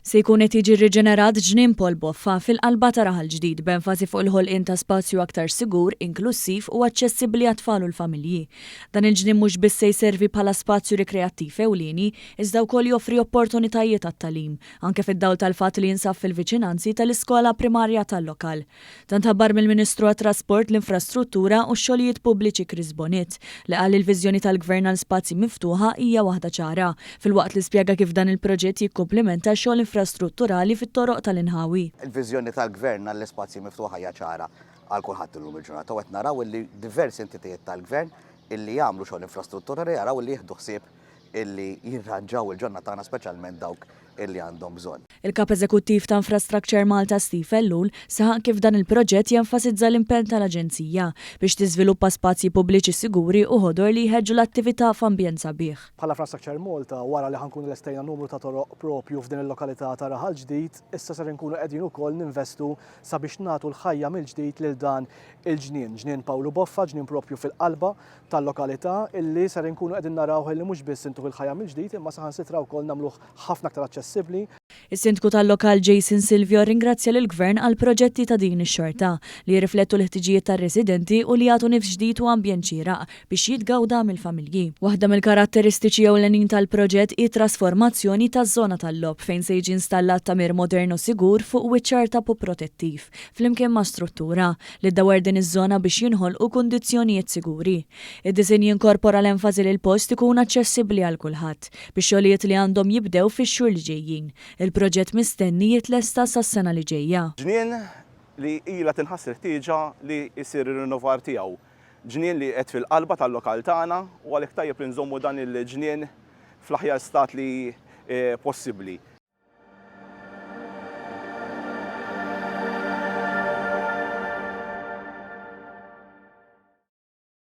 Se jkun qed jiġi riġenerat ġnien Paul Boffa fil-qalba ta' Raħal Ġdid b'enfasi fuq il-ħolqien ta' spazju aktar sigur, inklusiv u aċċessibbli għat-tfal u l-familji. Dan il-ġnien mhux biss se jservi bħala spazju rikreattiv ewlieni, iżda wkoll joffri opportunitajiet għat-tagħlim, anke fid-dawl tal-fatt li jinsab fil-viċinanzi tal-iskola primarja tal-lokal. Dan ħabbar mill-Ministru għat-Trasport, l-Infrastruttura u x-Xogħlijiet Pubbliċi Chris Bonitt li qal il-viżjoni tal-Gvern għal spazji miftuħa hija waħda ċara, filwaqt li spjega kif dan il-proġett jikkomplementa xogħol infrastrutturali fit-toroq tal-inħawi. Il-viżjoni tal-Gvern għall-ispazji miftuħa hija ċara għal kulħadd illum il-ġurnata u qed naraw li diversi entitajiet tal-Gvern illi jagħmlu xogħol infrastrutturali jaraw li jieħdu ħsieb illi jirranġaw il-ġonna tagħna speċjalment dawk illi għandhom bżonn. Il-Kap Eżekuttiv ta' Infrastructure Malta Steve Ellul saħaq kif dan il-proġett jenfasizza l-impenn tal-Aġenzija biex tiżviluppa spazji pubbliċi siguri u ħodor li jħeġġu l-attività f'ambjent sabiħ. Bħala Infrastructure Malta wara li ħankunu lestejna numru ta' toroq propju f'din il-lokalità ta' Raħal Ġdid, issa ser inkunu qegħdin ukoll ninvestu sabiex nagħtu l-ħajja mill-ġdid lil dan il-ġnien, ġnien Pawlu Boffa, ġnien propju fil-qalba tal-lokalità illi ser inkunu qegħdin naraw li mhux biss intuħ il-ħajja mill-ġdid imma saħansitra wkoll nagħmluh ħafna aktar aċċessibbli. Is-Sindku tal-lokal Jason Silvio ringrazzja lill-Gvern għal proġetti ta' din ix-xorta li jirriflettu l-ħtiġijiet tar-residenti u li jagħtu nifs ġdid u ambjent xieraq biex jitgawda mill-familji. Waħda mill-karatteristiċi ewlenin tal-proġett hi trasformazzjoni taż-żona tal-logħob fejn se jiġi installat tamir modern u sigur fuq wiċċar tapu protettiv flimkien ma' struttura li ddawwer din iż-żona biex jinħolqu kundizzjonijiet siguri. Id-disin jinkorpora l-enfasi li l-post ikun aċċessibbli għal kulħadd biex xogħlijiet li għandhom jibdew fix-xhur li ġejjin. Il-proġett mistenni jitlesta sas-sena li ġejja. Ġnien li ilha tinħass ħtieġa li jsir ir-rinnovar tiegħu. Ġnien li qed fil-qalba tal-lokal tagħna u għalhekk tajjeb li nżommu dan il-ġnien fl-aħjar stat li possibbli.